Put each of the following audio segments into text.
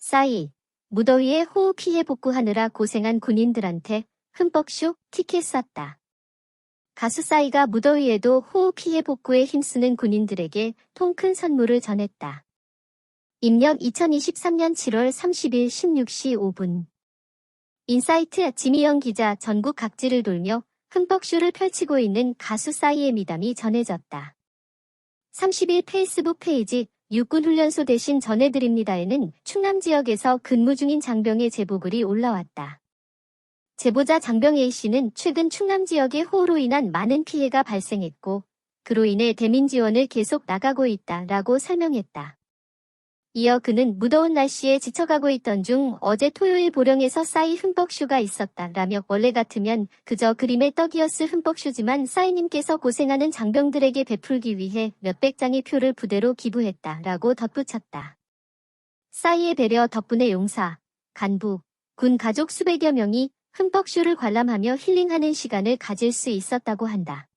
싸이, 무더위에 호우 피해 복구하느라 고생한 군인들한테 흠뻑 쇼 티켓 쐈다. 가수 싸이가 무더위에도 호우 피해 복구에 힘쓰는 군인들에게 통큰 선물을 전했다. 입력 2023년 7월 30일 16시 5분. 인사이트 지미영 기자. 전국 각지를 돌며 흠뻑 쇼를 펼치고 있는 가수 싸이의 미담이 전해졌다. 30일 페이스북 페이지 육군훈련소 대신 전해드립니다에는 충남 지역에서 근무 중인 장병의 제보글이 올라왔다. 제보자 장병 A씨는 최근 충남 지역에 호우로 인한 많은 피해가 발생했고 그로 인해 대민 지원을 계속 나가고 있다라고 설명했다. 이어 그는 무더운 날씨에 지쳐가고 있던 중 어제 토요일 보령에서 싸이 흠뻑쇼가 있었다라며 원래 같으면 그저 그림의 떡이었을 흠뻑쇼지만 싸이님께서 고생하는 장병들에게 베풀기 위해 몇백 장의 표를 부대로 기부했다라고 덧붙였다. 싸이의 배려 덕분에 용사, 간부, 군 가족 수백여 명이 흠뻑쇼를 관람하며 힐링하는 시간을 가질 수 있었다고 한다.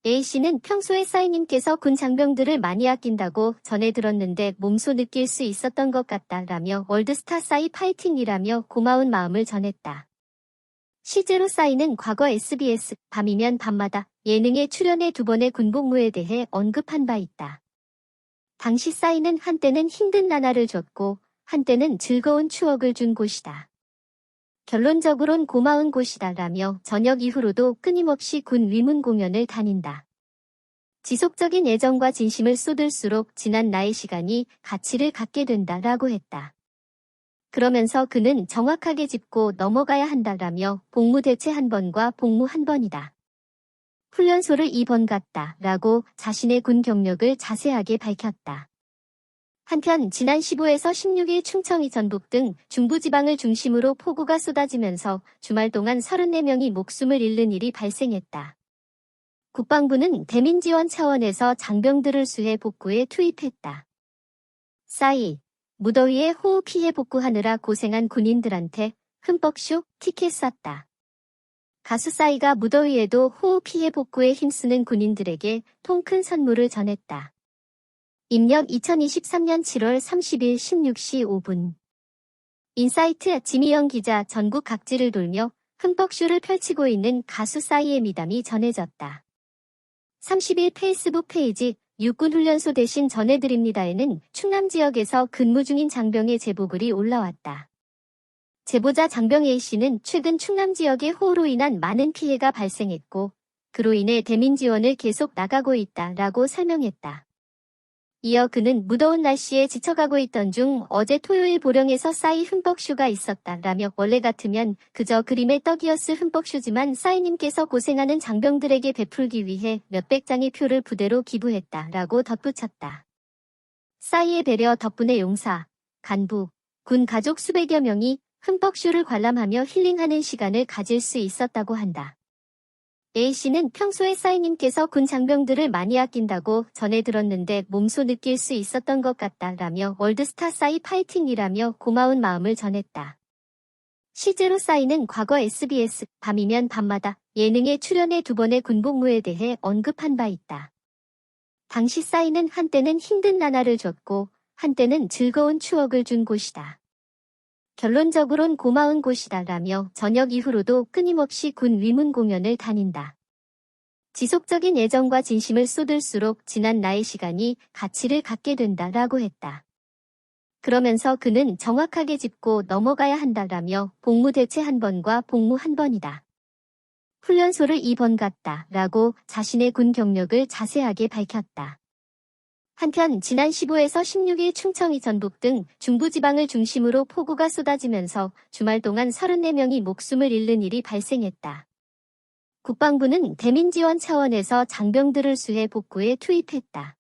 A씨는 평소에 싸이님께서 군 장병들을 많이 아낀다고 전해 들었는데 몸소 느낄 수 있었던 것 같다라며 월드스타 싸이 파이팅이라며 고마운 마음을 전했다. 실제로 싸이는 과거 SBS 밤이면 밤마다 예능에 출연해 2번의 군복무에 대해 언급한 바 있다. 당시 싸이는 한때는 힘든 나날을 줬고 한때는 즐거운 추억을 준 곳이다. 결론적으론 고마운 곳이다라며 저녁 이후로도 끊임없이 군 위문 공연을 다닌다. 지속적인 애정과 진심을 쏟을수록 지난 나의 시간이 가치를 갖게 된다라고 했다. 그러면서 그는 정확하게 짚고 넘어가야 한다라며 복무 대체 1번과 복무 1번이다. 훈련소를 2번 갔다라고 자신의 군 경력을 자세하게 밝혔다. 한편 지난 15에서 16일 충청이 전북 등 중부지방을 중심으로 폭우가 쏟아지면서 주말 동안 34명이 목숨을 잃는 일이 발생했다. 국방부는 대민 지원 차원에서 장병들을 수해 복구에 투입했다. 싸이, 무더위에 호우 피해 복구하느라 고생한 군인들한테 흠뻑 쇼 티켓 쐈다. 가수 싸이가 무더위에도 호우 피해 복구에 힘쓰는 군인들에게 통큰 선물을 전했다. 입력 2023년 7월 30일 16시 5분. 인사이트 지미영 기자. 전국 각지를 돌며 흠뻑 쇼를 펼치고 있는 가수 싸이의 미담이 전해졌다. 30일 페이스북 페이지 육군훈련소 대신 전해드립니다에는 충남 지역에서 근무 중인 장병의 제보글이 올라왔다. 제보자 장병 A씨는 최근 충남 지역에 호우로 인한 많은 피해가 발생했고 그로 인해 대민 지원을 계속 나가고 있다라고 설명했다. 이어 그는 무더운 날씨에 지쳐가고 있던 중 어제 토요일 보령에서 싸이 흠뻑쇼가 있었다라며 원래 같으면 그저 그림의 떡이었을 흠뻑쇼지만 싸이님께서 고생하는 장병들에게 베풀기 위해 몇백 장의 표를 부대로 기부했다라고 덧붙였다. 싸이의 배려 덕분에 용사, 간부, 군 가족 수백여 명이 흠뻑쇼를 관람하며 힐링하는 시간을 가질 수 있었다고 한다. A씨는 평소에 싸이님께서 군 장병들을 많이 아낀다고 전해 들었는데 몸소 느낄 수 있었던 것 같다라며 월드스타 싸이 파이팅이라며 고마운 마음을 전했다. 실제로 싸이는 과거 SBS 밤이면 밤마다 예능에 출연해 2번의 군복무에 대해 언급한 바 있다. 당시 싸이는 한때는 힘든 나날을 줬고 한때는 즐거운 추억을 준 곳이다. 결론적으론 고마운 곳이다라며 저녁 이후로도 끊임없이 군 위문 공연을 다닌다. 지속적인 애정과 진심을 쏟을수록 지난 나의 시간이 가치를 갖게 된다라고 했다. 그러면서 그는 정확하게 짚고 넘어가야 한다라며 복무 대체 1번과 복무 1번이다. 훈련소를 2번 갔다라고 자신의 군 경력을 자세하게 밝혔다. 한편 지난 15에서 16일 충청이 전북 등 중부지방을 중심으로 폭우가 쏟아지면서 주말 동안 34명이 목숨을 잃는 일이 발생했다. 국방부는 대민 지원 차원에서 장병들을 수해 복구에 투입했다.